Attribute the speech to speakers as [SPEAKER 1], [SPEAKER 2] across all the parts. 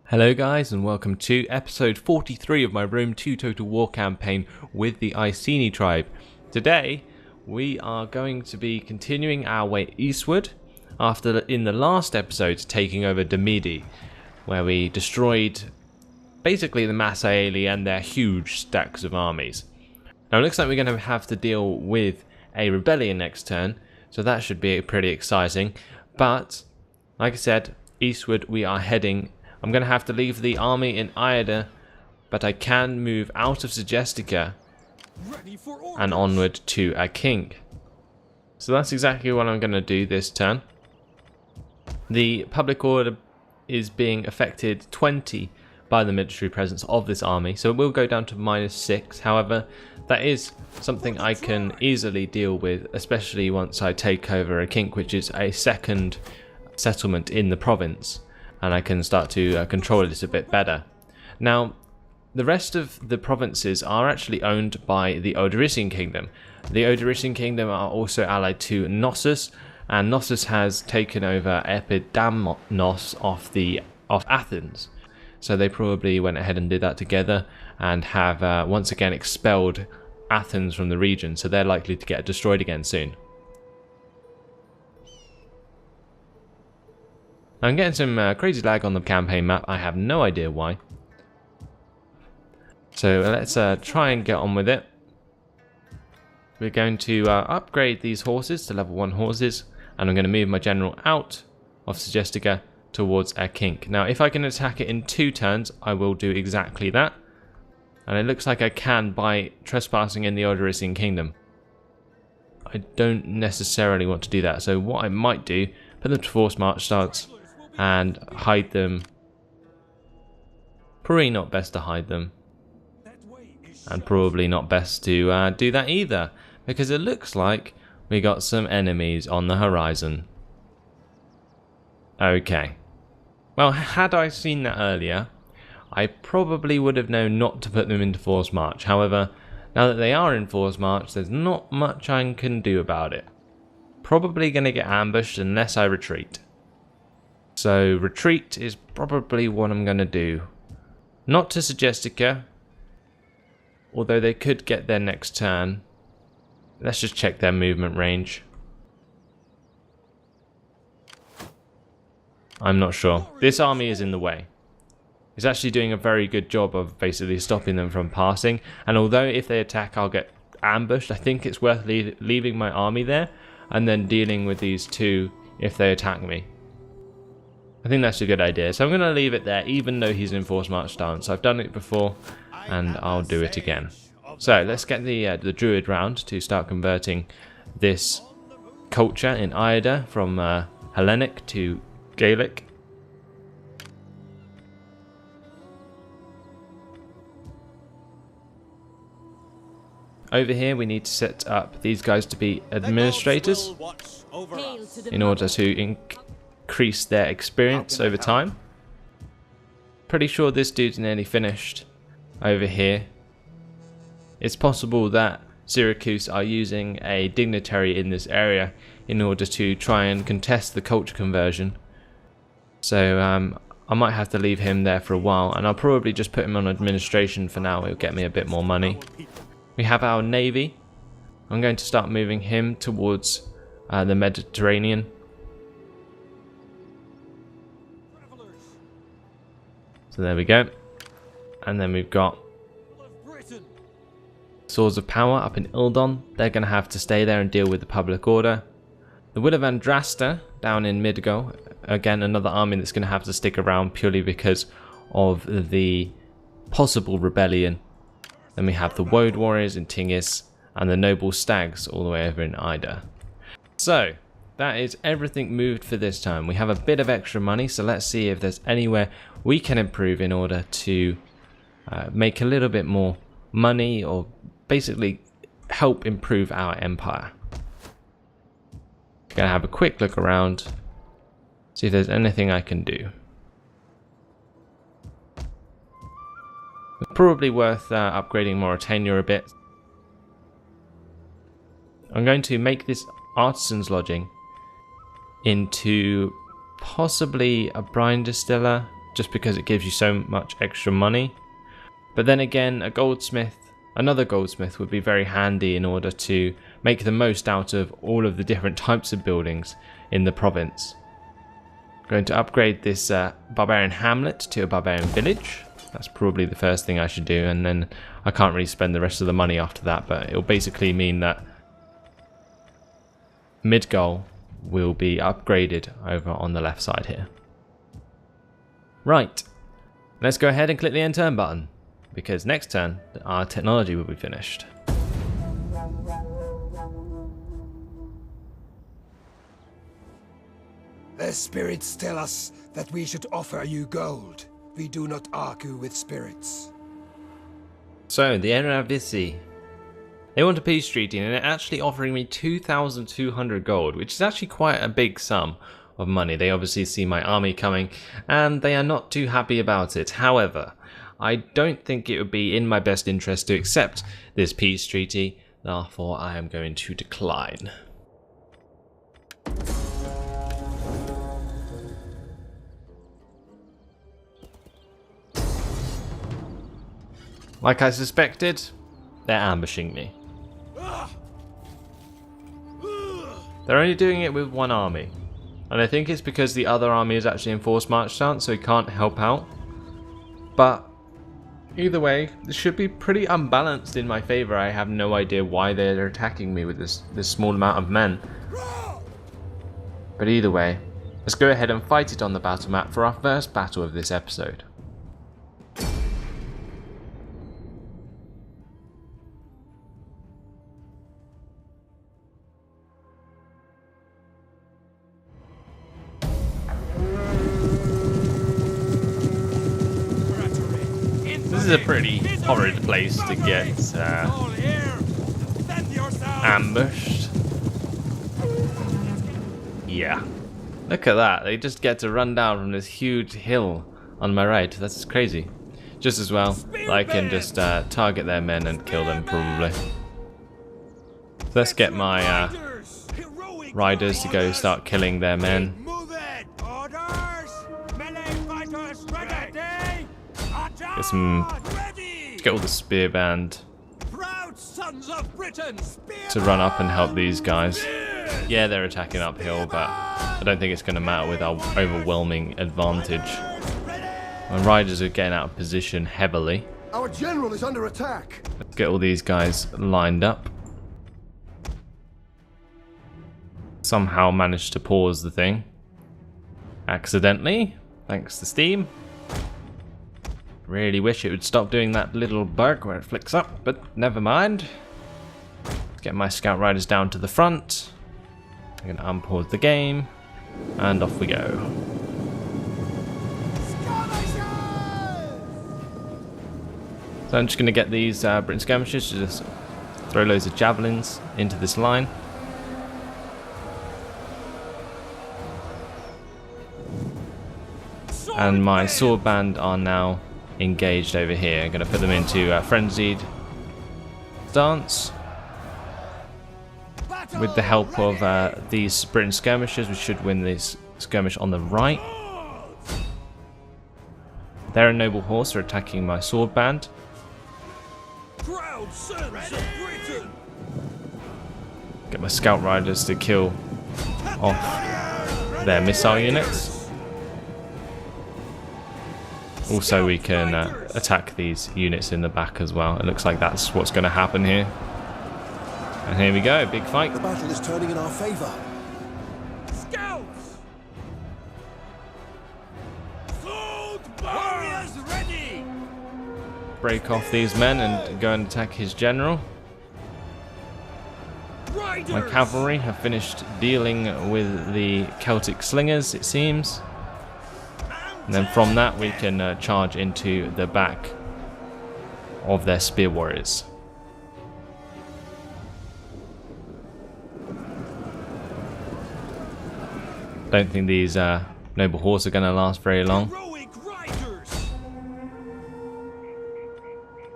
[SPEAKER 1] Hello guys, and welcome to episode 43 of my Rome 2 Total War campaign with the Iceni tribe. Today we are going to be continuing our way eastward after in the last episode taking over Demidi, where we destroyed basically the Massaeli and their huge stacks of armies. Now it looks like we're going to have to deal with a rebellion next turn, so that should be pretty exciting. But like I said, eastward we are heading. I'm going to have to leave the army in Ida, but I can move out of Segestica and onward to a king. So that's exactly what I'm going to do this turn. The public order is being affected 20 by the military presence of this army, so it will go down to -6. However, that is something I can easily deal with, especially once I take over a king, which is a second settlement in the province, and I can start to control it a bit better. Now, the rest of the provinces are actually owned by the Odrysian kingdom. The Odrysian kingdom are also allied to Knossos, and Knossos has taken over Epidamnos off Athens. So they probably went ahead and did that together and have once again expelled Athens from the region, so they're likely to get destroyed again soon. I'm getting some crazy lag on the campaign map. I have no idea why. So let's try and get on with it. We're going to upgrade these horses to level 1 horses, and I'm going to move my general out of Segestica towards a kink. Now if I can attack it in 2 turns, I will do exactly that. And it looks like I can by trespassing in the Odrysian kingdom. I don't necessarily want to do that, so what I might do, put them to force march stance and hide them. Probably not best to hide them, and probably not best to do that either, because it looks like we got some enemies on the horizon. Okay, well, had I seen that earlier, I probably would have known not to put them into force march. However, now that they are in force march, there's not much I can do about it. Probably going to get ambushed unless I retreat. So retreat is probably what I'm going to do. Not to Segestica, although they could get there next turn. Let's just check their movement range. I'm not sure. This army is in the way. It's actually doing a very good job of basically stopping them from passing. And although if they attack I'll get ambushed, I think it's worth leaving my army there and then dealing with these two if they attack me. I think that's a good idea. So I'm going to leave it there even though he's in force march stance. I've done it before and I'll do it again. So let's get the druid round to start converting this culture in Ida from Hellenic to Gaelic. Over here we need to set up these guys to be administrators in order to increase their experience over time. Pretty sure this dude's nearly finished over here. It's possible that Syracuse are using a dignitary in this area in order to try and contest the culture conversion. So I might have to leave him there for a while, and I'll probably just put him on administration for now. It'll get me a bit more money. We have our navy. I'm going to start moving him towards the Mediterranean. So there we go. And then we've got Swords of Power up in Ildon. They're going to have to stay there and deal with the public order. The Will of Andrasta down in Midgard. Again, another army that's going to have to stick around purely because of the possible rebellion. Then we have the Woad Warriors in Tingis and the Noble Stags all the way over in Ida. So that is everything moved for this time. We have a bit of extra money, so let's see if there's anywhere we can improve in order to make a little bit more money, or basically help improve our empire. Gonna have a quick look around, see if there's anything I can do. It's probably worth upgrading Mauritania a bit. I'm going to make this artisan's lodging into possibly a brine distiller just because it gives you so much extra money. But then again, another goldsmith would be very handy in order to make the most out of all of the different types of buildings in the province. I'm going to upgrade this barbarian hamlet to a barbarian village. That's probably the first thing I should do, and then I can't really spend the rest of the money after that, but it'll basically mean that Midgol will be upgraded over on the left side here. Right, let's go ahead and click the end turn button, because next turn our technology will be finished.
[SPEAKER 2] The spirits tell us that we should offer you gold. We do not argue with spirits.
[SPEAKER 1] So, the Eravisi. They want a peace treaty, and they're actually offering me 2,200 gold, which is actually quite a big sum of money. They obviously see my army coming, and they are not too happy about it. However, I don't think it would be in my best interest to accept this peace treaty, therefore I am going to decline. Like I suspected, they're ambushing me. They're only doing it with one army, and I think it's because the other army is actually in forced march stance, so he can't help out. But either way, this should be pretty unbalanced in my favour. I have no idea why they're attacking me with this small amount of men. But either way, let's go ahead and fight it on the battle map for our first battle of this episode. This is a pretty horrid place to get ambushed. Yeah. Look at that. They just get to run down from this huge hill on my right. That's crazy. Just as well, I can just target their men and kill them probably. So let's get my riders to go start killing their men. Get all the spear band to run up and help these guys. Yeah, they're attacking uphill, but I don't think it's going to matter with our overwhelming advantage. My riders are getting out of position heavily.
[SPEAKER 2] Our general is under attack.
[SPEAKER 1] Let's get all these guys lined up. Somehow managed to pause the thing. Accidentally, thanks to Steam. Really wish it would stop doing that little bug where it flicks up, but never mind. Let's get my scout riders down to the front. I'm going to unpause the game, and off we go. So I'm just going to get these Brits skirmishers to just throw loads of javelins into this line. And my sword band are now engaged over here. I'm going to put them into frenzied stance. With the help of these British skirmishers, we should win this skirmish on the right. Their noble horse are attacking my sword band. Get my scout riders to kill off their missile units. Also, we can attack these units in the back as well. It looks like that's what's going to happen here. And here we go, big fight.
[SPEAKER 2] The battle is turning in our favor.
[SPEAKER 3] Scouts! Warriors ready!
[SPEAKER 1] Break off these men and go and attack his general.
[SPEAKER 3] Riders!
[SPEAKER 1] My cavalry have finished dealing with the Celtic slingers, it seems. And then from that we can charge into the back of their spear warriors. Don't think these noble horse are going to last very long.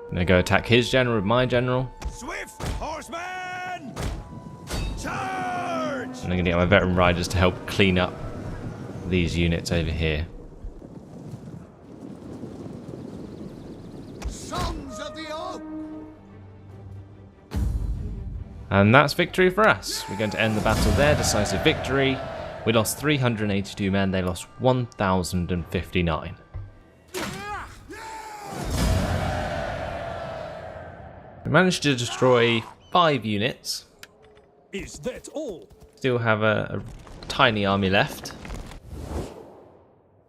[SPEAKER 1] I'm going to go attack his general with my general.
[SPEAKER 3] Swift horsemen! Charge!
[SPEAKER 1] And I'm going to get my veteran riders to help clean up these units over here. And that's victory for us. We're going to end the battle there, decisive victory. We lost 382 men, they lost 1,059. We managed to destroy 5 units.
[SPEAKER 3] Is that all?
[SPEAKER 1] Still have a tiny army left.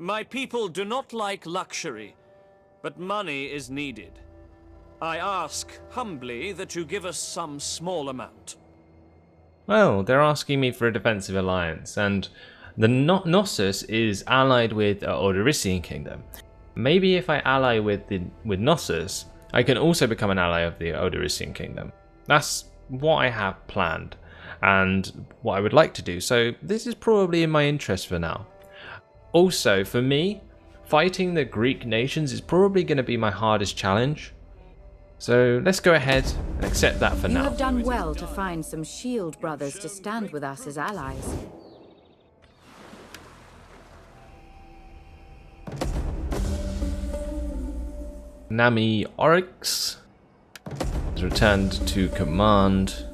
[SPEAKER 4] My people do not like luxury, but money is needed. I ask humbly that you give us some small amount.
[SPEAKER 1] Well, they're asking me for a defensive alliance, and the Knossos is allied with Ordorician Kingdom. Maybe if I ally with Knossos, I can also become an ally of the Ordorician Kingdom. That's what I have planned, and what I would like to do, so this is probably in my interest for now. Also, for me, fighting the Greek nations is probably going to be my hardest challenge. So let's go ahead and accept that for now.
[SPEAKER 5] You have done well to find some shield brothers to stand with us as allies.
[SPEAKER 1] Nami Oryx has returned to command,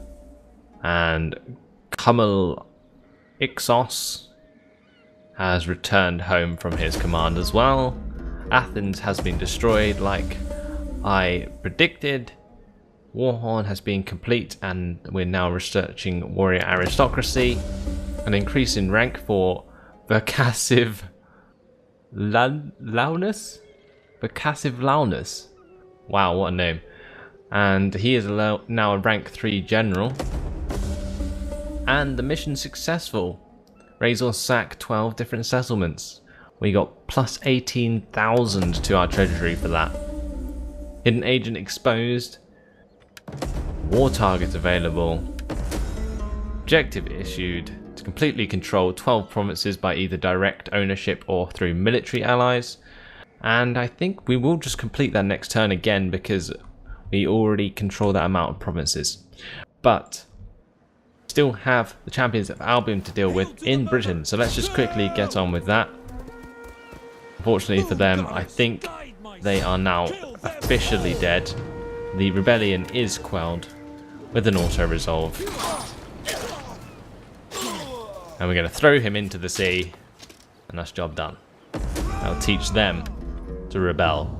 [SPEAKER 1] and Kummel Ixos has returned home from his command as well. Athens has been destroyed like I predicted. Warhorn has been complete, and we're now researching warrior aristocracy. An increase in rank for Vercassive Launus? Vercassive Launus. Wow, what a name. And he is now a rank 3 general. And the mission successful. Raise or sack 12 different settlements. We got plus 18,000 to our treasury for that. Hidden agent exposed. War target available. Objective issued to completely control 12 provinces by either direct ownership or through military allies. And I think we will just complete that next turn again because we already control that amount of provinces. But still have the champions of Albion to deal with in Britain, so let's just quickly get on with that. Unfortunately for them, I think they are now officially dead. The rebellion is quelled with an auto-resolve. And we're going to throw him into the sea, and that's job done. I'll teach them to rebel.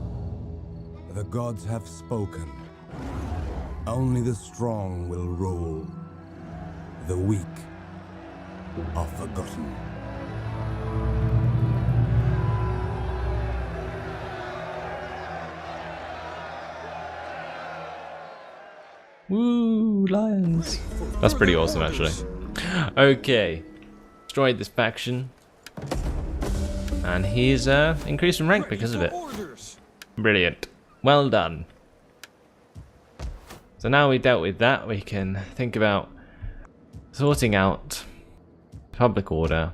[SPEAKER 6] The gods have spoken. Only the strong will rule. The weak are forgotten.
[SPEAKER 1] Woo, lions. That's pretty awesome, actually. Okay. Destroyed this faction. And he's increased in rank because of it. Brilliant. Well done. So now we dealt with that, we can think about sorting out public order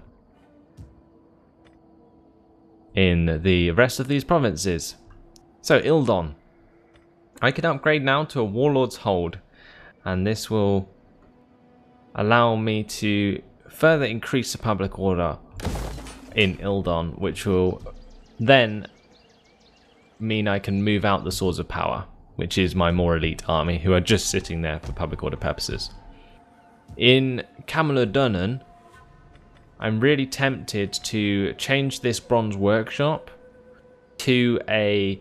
[SPEAKER 1] in the rest of these provinces. So, Ildon. I can upgrade now to a Warlord's Hold, and this will allow me to further increase the public order in Ildon, which will then mean I can move out the Swords of Power, which is my more elite army, who are just sitting there for public order purposes. In Camalodunum, I'm really tempted to change this Bronze Workshop to a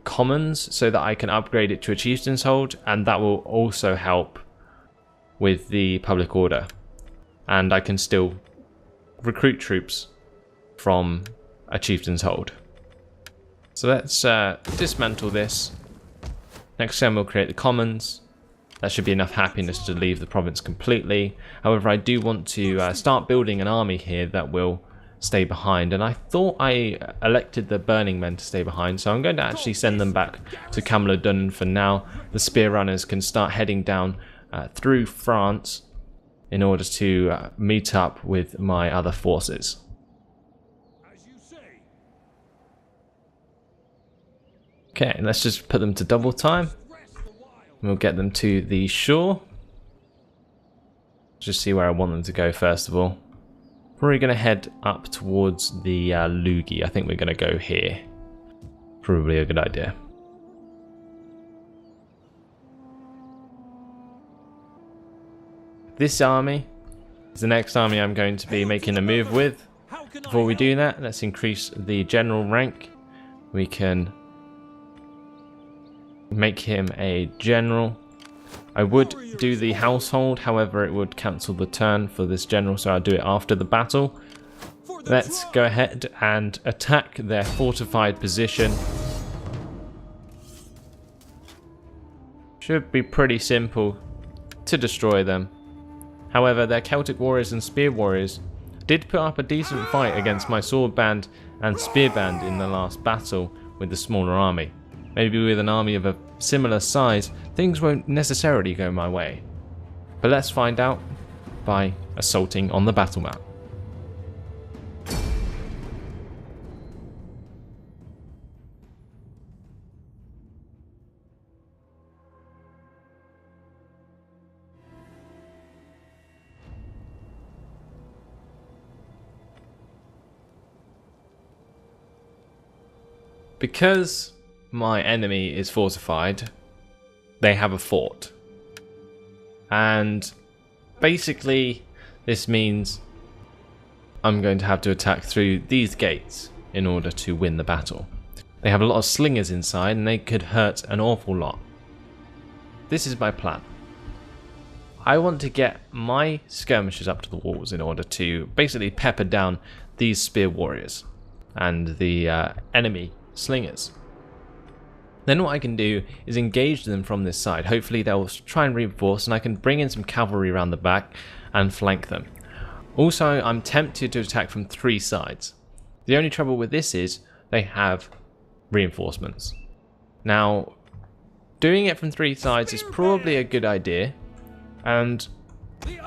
[SPEAKER 1] Commons so that I can upgrade it to a Chieftain's Hold, and that will also help with the public order. And I can still recruit troops from a Chieftain's Hold. So let's dismantle this. Next time we'll create the Commons. That should be enough happiness to leave the province completely. However, I do want to start building an army here that will stay behind. And I thought I elected the Burning Men to stay behind, so I'm going to actually send them back to Camalodunum for now. The Spear Runners can start heading down through France in order to meet up with my other forces. Okay, let's just put them to double time. We'll get them to the shore. Just see where I want them to go first of all. Probably going to head up towards the Lugi. I think we're going to go here. Probably a good idea. This army is the next army I'm going to be making a move with. Before we do that, let's increase the general rank. We can make him a general. I would do the household, however it would cancel the turn for this general, so I'll do it after the battle. Let's go ahead and attack their fortified position. Should be pretty simple to destroy them. However, their Celtic warriors and spear warriors did put up a decent fight against my sword band and spear band in the last battle with the smaller army. Maybe with an army of a similar size, things won't necessarily go my way. But let's find out by assaulting on the battle map. Because my enemy is fortified, they have a fort. And basically this means I'm going to have to attack through these gates in order to win the battle. They have a lot of slingers inside and they could hurt an awful lot. This is my plan. I want to get my skirmishers up to the walls in order to basically pepper down these spear warriors and the enemy slingers. Then what I can do is engage them from this side. Hopefully they'll try and reinforce and I can bring in some cavalry around the back and flank them. Also, I'm tempted to attack from 3 sides. The only trouble with this is they have reinforcements. Now, doing it from 3 sides is probably a good idea, and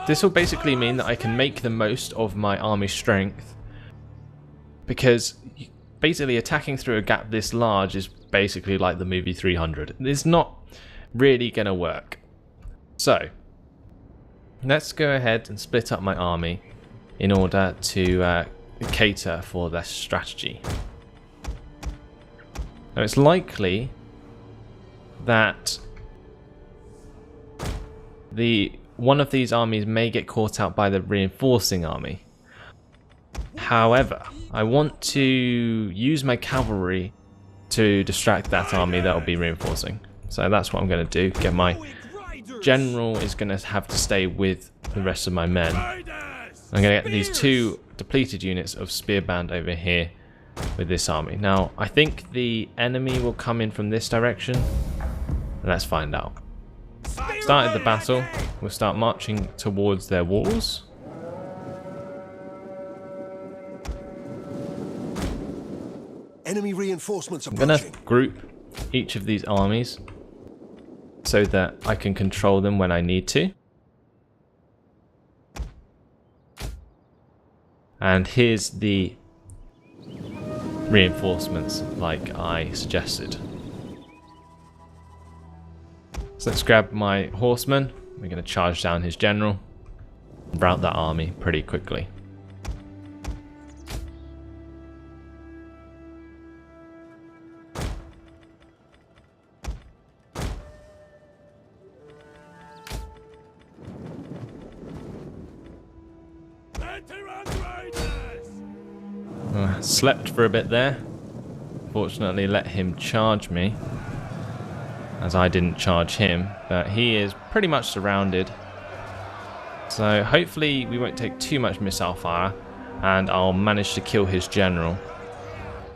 [SPEAKER 1] this will basically mean that I can make the most of my army strength, because basically attacking through a gap this large is basically like the movie 300. It's not really going to work. So, let's go ahead and split up my army in order to cater for their strategy. Now it's likely that one of these armies may get caught out by the reinforcing army. However, I want to use my cavalry to distract that army that will be reinforcing. So that's what I'm going to do. Get my general is going to have to stay with the rest of my men. I'm going to get these 2 depleted units of spear band over here with this army. Now, I think the enemy will come in from this direction. Let's find out. Started the battle. We'll start marching towards their walls.
[SPEAKER 2] Enemy reinforcements
[SPEAKER 1] I'm going
[SPEAKER 2] approaching.
[SPEAKER 1] to group each of these armies so that I can control them when I need to. And here's the reinforcements like I suggested. So let's grab my horseman. We're going to charge down his general and rout that army pretty quickly. Slept for a bit there. Fortunately let him charge me, as I didn't charge him, but he is pretty much surrounded. So hopefully we won't take too much missile fire and I'll manage to kill his general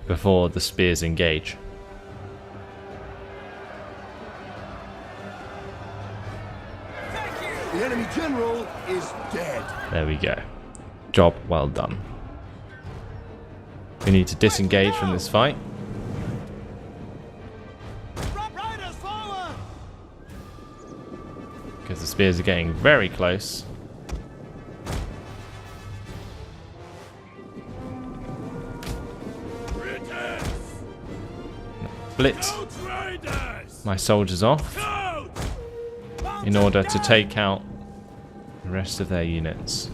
[SPEAKER 1] before the spears engage.
[SPEAKER 2] The enemy general is dead.
[SPEAKER 1] There we go. Job well done. We need to disengage from this fight. Because the spears are getting very close. Blitz my soldiers off in order to take out the rest of their units.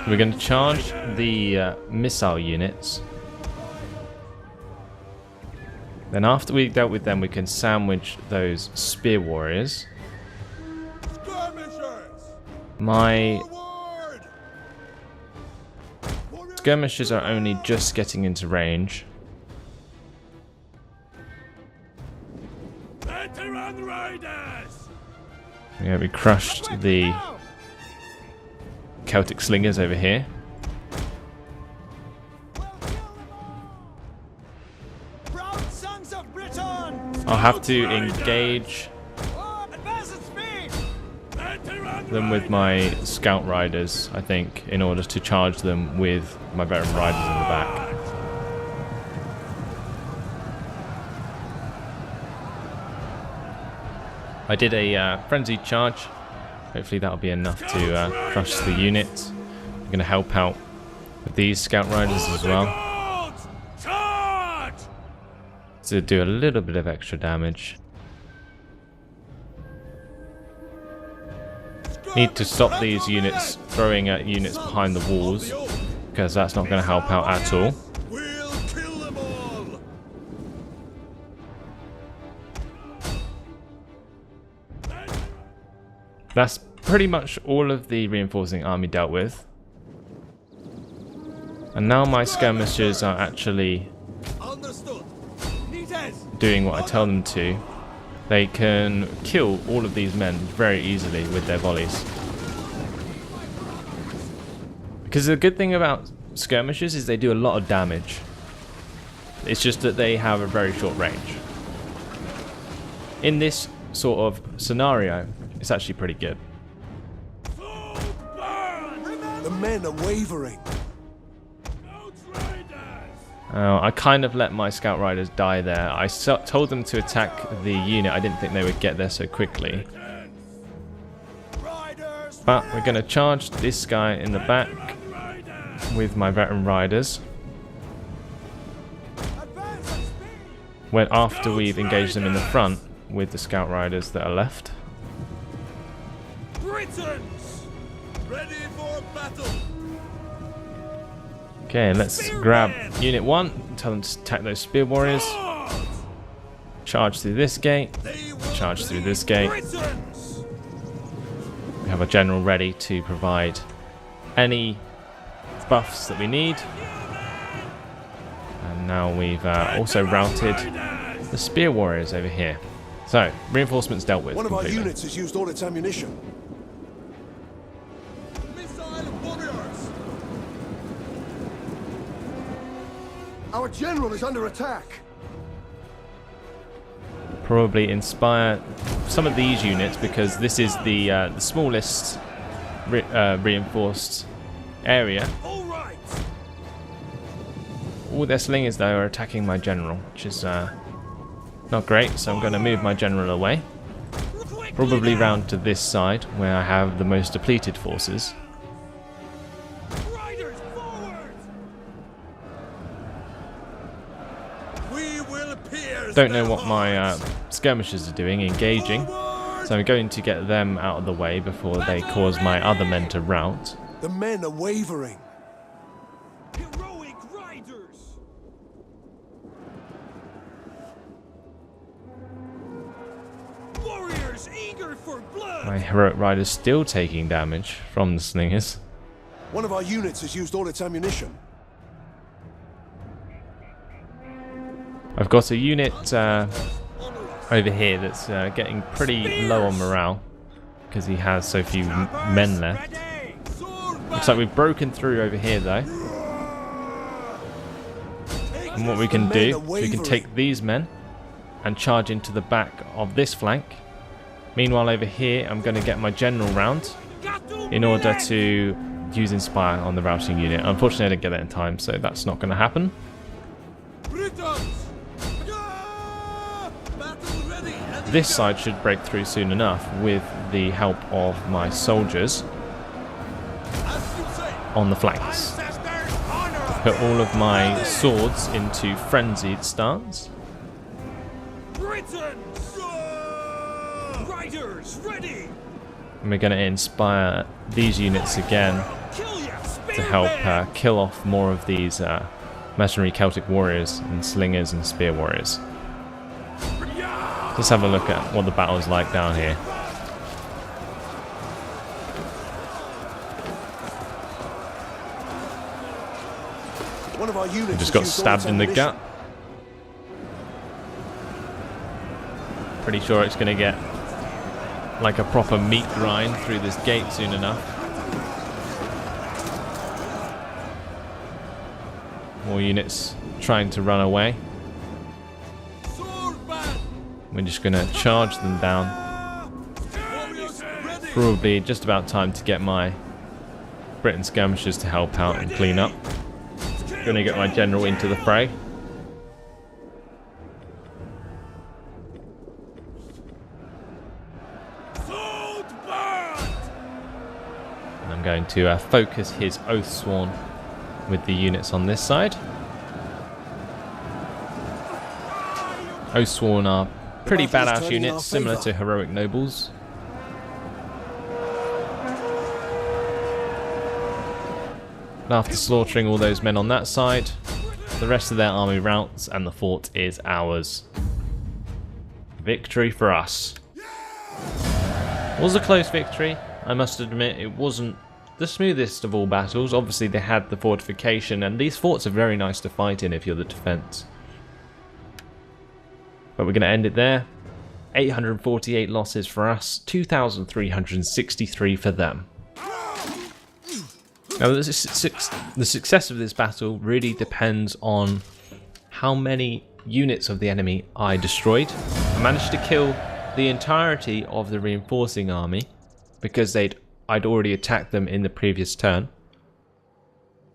[SPEAKER 1] We're going to charge the missile units Then after we've dealt with them, we can sandwich those spear warriors. My skirmishers are only just getting into range. Yeah, we crushed the Celtic slingers over here. I'll have to engage them with my scout riders, I think, in order to charge them with my veteran riders in the back. I did a frenzied charge. Hopefully that'll be enough to crush the unit. I'm going to help out with these scout riders as well, to do a little bit of extra damage. Need to stop these units throwing at units behind the walls, because that's not going to help out at all. That's pretty much all of the reinforcing army dealt with. And now my skirmishers are actually doing what I tell them to. They can kill all of these men very easily with their volleys. Because the good thing about skirmishers is they do a lot of damage. It's just that they have a very short range. In this sort of scenario, it's actually pretty good.
[SPEAKER 2] The men are wavering.
[SPEAKER 1] I kind of let my scout riders die there. I told them to attack the unit. I didn't think they would get there so quickly. But we're going to charge this guy in the back with my veteran riders. When after we've engaged them in the front with the scout riders that are left.
[SPEAKER 3] Britons, ready for battle.
[SPEAKER 1] Okay, let's grab Unit 1, tell them to attack those spear warriors. Charge through this gate, charge through this gate. We have a general ready to provide any buffs that we need. And now we've also routed the spear warriors over here. So, reinforcements dealt with.
[SPEAKER 2] One of our
[SPEAKER 1] completely.
[SPEAKER 2] units has used all its ammunition. Our general is under attack.
[SPEAKER 1] Probably inspire some of these units, because this is the smallest reinforced area. All their slingers though are attacking my general, which is not great, so I'm going to move my general away. Probably round to this side where I have the most depleted forces. Don't know what my skirmishers are doing, engaging, so I'm going to get them out of the way before they cause my other men to rout.
[SPEAKER 2] The men are wavering.
[SPEAKER 3] Heroic riders. Warriors eager for blood.
[SPEAKER 1] My heroic rider's still taking damage from the slingers.
[SPEAKER 2] One of our units has used all its ammunition.
[SPEAKER 1] I've got a unit over here that's getting pretty low on morale because he has so few men left. Looks like we've broken through over here though. And what we can do is we can take these men and charge into the back of this flank. Meanwhile over here I'm going to get my general round in order to use Inspire on the routing unit. Unfortunately I didn't get that in time, so that's not going to happen. This side should break through soon enough with the help of my soldiers on the flanks. Put all of my swords into frenzied stance. And we're going to inspire these units again to help kill off more of these mercenary Celtic warriors and slingers and spear warriors. Let's have a look at what the battle's like down here.
[SPEAKER 3] One of our units
[SPEAKER 1] Just got stabbed in the gut. Pretty sure it's going to get like a proper meat grind through this gate soon enough. More units trying to run away. We're just going to charge them down. Probably just about time to get my Britain skirmishers to help out and clean up. Going to get my general into the fray. And I'm going to focus his Oathsworn with the units on this side. Oathsworn are pretty badass units, similar to heroic nobles. And after slaughtering all those men on that side, the rest of their army routs and the fort is ours. Victory for us. It was a close victory. I must admit it wasn't the smoothest of all battles. Obviously they had the fortification, and these forts are very nice to fight in if you're the defense. But we're going to end it there. 848 losses for us, 2,363 for them. Now the success of this battle really depends on how many units of the enemy I destroyed. I managed to kill the entirety of the reinforcing army because I'd already attacked them in the previous turn.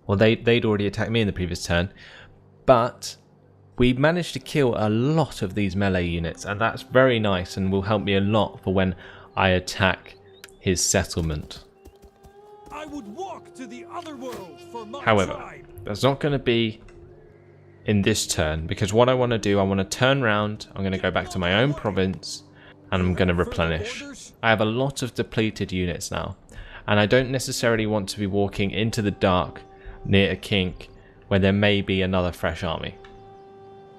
[SPEAKER 1] Well, they'd already attacked me in the previous turn, but we managed to kill a lot of these melee units, and that's very nice and will help me a lot for when I attack his settlement.
[SPEAKER 3] I would walk to the other world for my
[SPEAKER 1] However,
[SPEAKER 3] tribe.
[SPEAKER 1] that's not going to be in this turn, because what I want to do, I want to turn around, I'm going to go back to my own province, and I'm going to replenish. I have a lot of depleted units now, and I don't necessarily want to be walking into the dark near a kink where there may be another fresh army.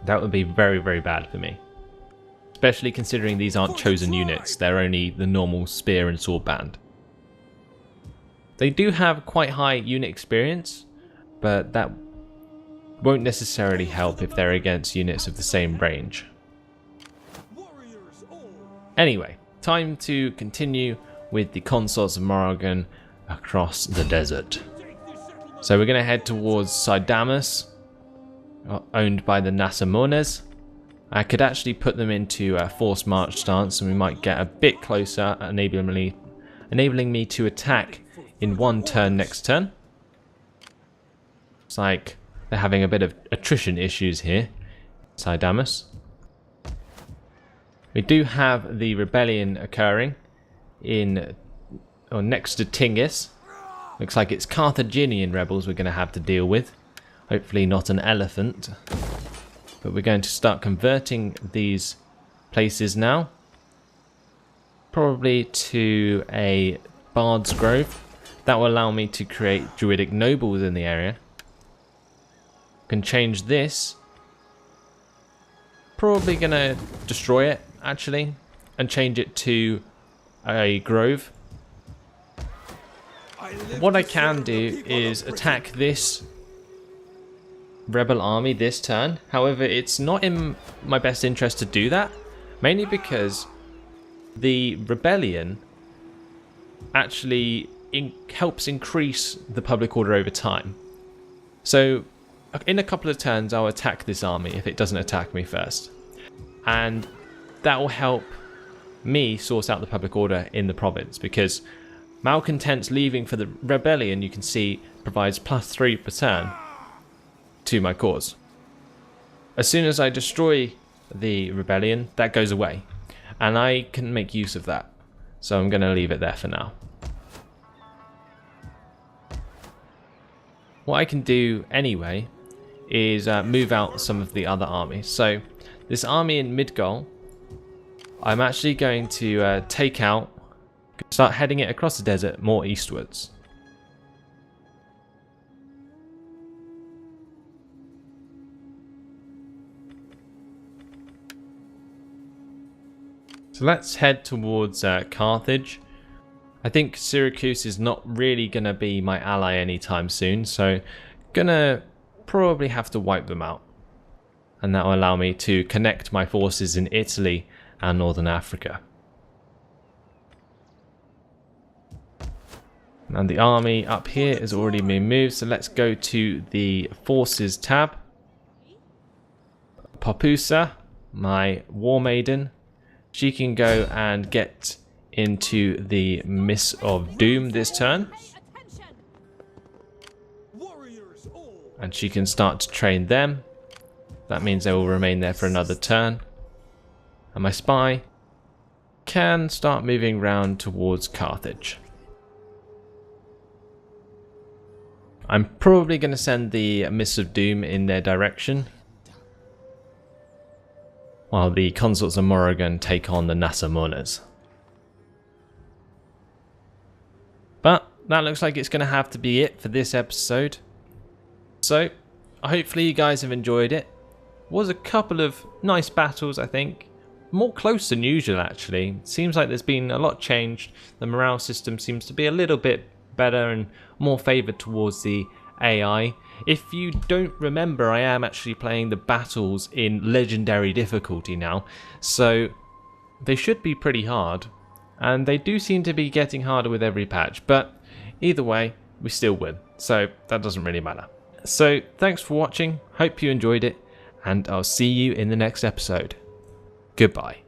[SPEAKER 1] That would be very, very bad for me. Especially considering these aren't chosen units, they're only the normal spear and sword band. They do have quite high unit experience, but that won't necessarily help if they're against units of the same range. Anyway, time to continue with the consorts of Morrigan across the desert. So we're going to head towards Sidamus, owned by the Nasamones. I could actually put them into a forced march stance and we might get a bit closer, enabling me to attack in one turn next turn. It's like they're having a bit of attrition issues here, Sidamus. We do have the rebellion occurring next to Tingis. Looks like it's Carthaginian rebels we're going to have to deal with. Hopefully not an elephant. But we're going to start converting these places now. Probably to a Bard's Grove. That will allow me to create Druidic nobles in the area. Can change this. Probably going to destroy it, actually, and change it to a grove. What I can do is attack this rebel army this turn. However, it's not in my best interest to do that, mainly because the rebellion actually helps increase the public order over time. So in a couple of turns I'll attack this army if it doesn't attack me first, and that will help me source out the public order in the province, because malcontents leaving for the rebellion, you can see, provides +3 per turn to my cause. As soon as I destroy the rebellion, that goes away, and I can make use of that. So I'm going to leave it there for now. What I can do anyway is move out some of the other armies. So this army in Midgol, I'm actually going to take out, start heading it across the desert more eastwards. So let's head towards Carthage. I think Syracuse is not really going to be my ally anytime soon, so gonna probably have to wipe them out. And that will allow me to connect my forces in Italy and Northern Africa. And the army up here has already been moved, so let's go to the Forces tab. Papusa, my war maiden, she can go and get into the Miss of Doom this turn. And she can start to train them. That means they will remain there for another turn. And my spy can start moving round towards Carthage. I'm probably going to send the Miss of Doom in their direction, while the Consorts of Morrigan take on the Nasamonas. But that looks like it's going to have to be it for this episode. So, hopefully you guys have enjoyed it. Was a couple of nice battles, I think. More close than usual, actually. Seems like there's been a lot changed. The morale system seems to be a little bit better and more favoured towards the AI. If you don't remember, I am actually playing the battles in legendary difficulty now, so they should be pretty hard, and they do seem to be getting harder with every patch, but either way we still win, so that doesn't really matter. So thanks for watching, hope you enjoyed it, and I'll see you in the next episode. Goodbye.